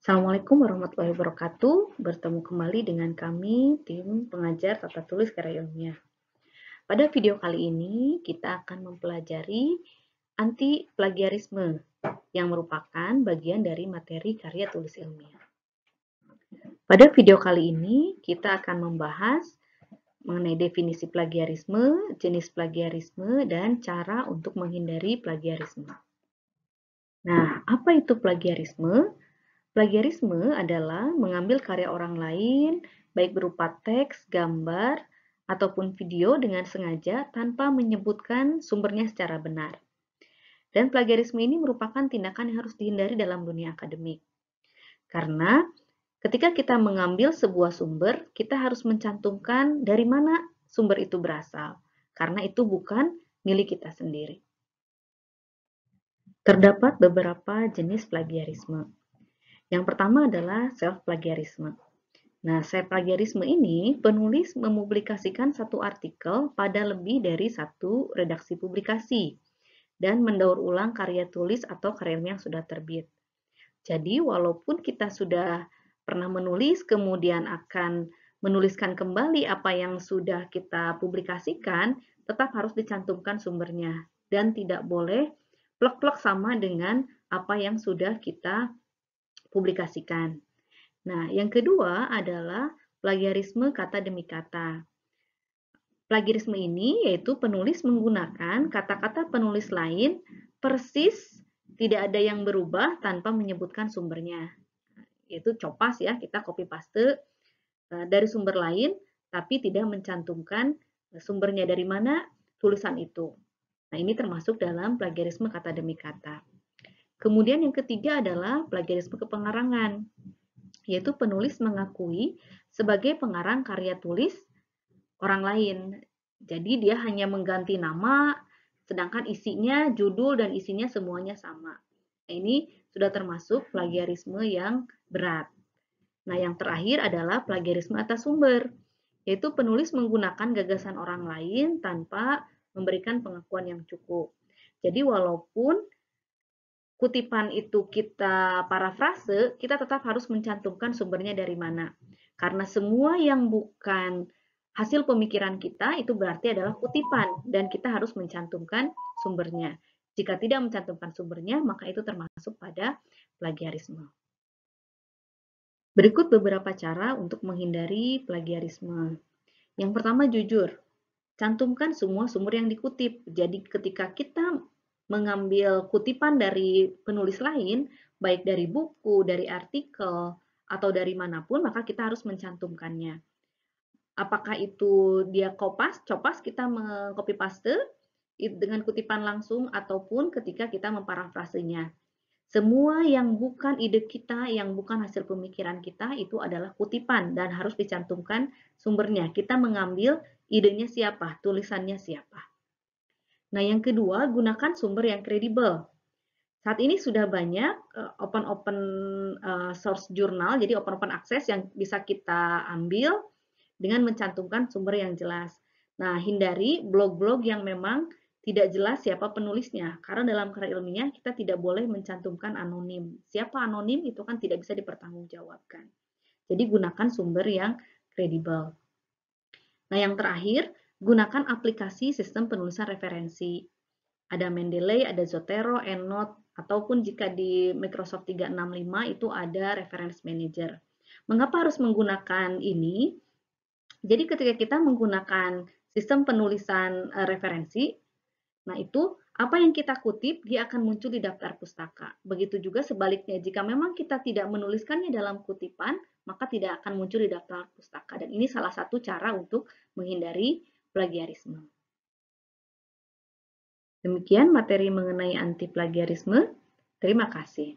Assalamualaikum warahmatullahi wabarakatuh. Bertemu kembali dengan kami, tim pengajar tata tulis karya ilmiah. Pada video kali ini, kita akan mempelajari anti plagiarisme, yang merupakan bagian dari materi karya tulis ilmiah. Pada video kali ini, kita akan membahas mengenai definisi plagiarisme, jenis plagiarisme, dan cara untuk menghindari plagiarisme. Nah, apa itu plagiarisme? Plagiarisme adalah mengambil karya orang lain, baik berupa teks, gambar, ataupun video dengan sengaja tanpa menyebutkan sumbernya secara benar. Dan plagiarisme ini merupakan tindakan yang harus dihindari dalam dunia akademik. Karena ketika kita mengambil sebuah sumber, kita harus mencantumkan dari mana sumber itu berasal. Karena itu bukan milik kita sendiri. Terdapat beberapa jenis plagiarisme. Yang pertama adalah self-plagiarisme. Nah, self-plagiarisme ini penulis mempublikasikan satu artikel pada lebih dari satu redaksi publikasi dan mendaur ulang karya tulis atau karya yang sudah terbit. Jadi, walaupun kita sudah pernah menulis, kemudian akan menuliskan kembali apa yang sudah kita publikasikan, tetap harus dicantumkan sumbernya dan tidak boleh plek-plek sama dengan apa yang sudah kita publikasikan. Nah, yang kedua adalah plagiarisme kata demi kata. Plagiarisme ini yaitu penulis menggunakan kata-kata penulis lain persis, tidak ada yang berubah tanpa menyebutkan sumbernya. Yaitu copas ya, kita copy paste dari sumber lain tapi tidak mencantumkan sumbernya dari mana tulisan itu. Nah, ini termasuk dalam plagiarisme kata demi kata. Kemudian yang ketiga adalah plagiarisme kepengarangan, yaitu penulis mengakui sebagai pengarang karya tulis orang lain. Jadi dia hanya mengganti nama, sedangkan isinya, judul dan isinya semuanya sama. Nah, ini sudah termasuk plagiarisme yang berat. Nah, yang terakhir adalah plagiarisme atas sumber, yaitu penulis menggunakan gagasan orang lain tanpa memberikan pengakuan yang cukup. Jadi walaupun kutipan itu kita parafrase, kita tetap harus mencantumkan sumbernya dari mana. Karena semua yang bukan hasil pemikiran kita itu berarti adalah kutipan dan kita harus mencantumkan sumbernya. Jika tidak mencantumkan sumbernya, maka itu termasuk pada plagiarisme. Berikut beberapa cara untuk menghindari plagiarisme. Yang pertama, jujur. Cantumkan semua sumber yang dikutip. Jadi ketika kita mengambil kutipan dari penulis lain, baik dari buku, dari artikel, atau dari manapun, maka kita harus mencantumkannya. Apakah itu dia copas kita meng-copy paste dengan kutipan langsung, ataupun ketika kita memparafrasenya. Semua yang bukan ide kita, yang bukan hasil pemikiran kita, itu adalah kutipan dan harus dicantumkan sumbernya. Kita mengambil idenya siapa, tulisannya siapa. Nah, yang kedua, gunakan sumber yang kredibel. Saat ini sudah banyak open source jurnal, jadi open access yang bisa kita ambil dengan mencantumkan sumber yang jelas. Nah, hindari blog-blog yang memang tidak jelas siapa penulisnya, karena dalam karya ilmiah kita tidak boleh mencantumkan anonim. Siapa anonim itu kan tidak bisa dipertanggungjawabkan. Jadi gunakan sumber yang kredibel. Nah, yang terakhir, gunakan aplikasi sistem penulisan referensi. Ada Mendeley, ada Zotero, EndNote, ataupun jika di Microsoft 365 itu ada Reference Manager. Mengapa harus menggunakan ini? Jadi ketika kita menggunakan sistem penulisan referensi, nah itu apa yang kita kutip dia akan muncul di daftar pustaka. Begitu juga sebaliknya, jika memang kita tidak menuliskannya dalam kutipan, maka tidak akan muncul di daftar pustaka. Dan ini salah satu cara untuk menghindari plagiarisme. Demikian materi mengenai anti plagiarisme. Terima kasih.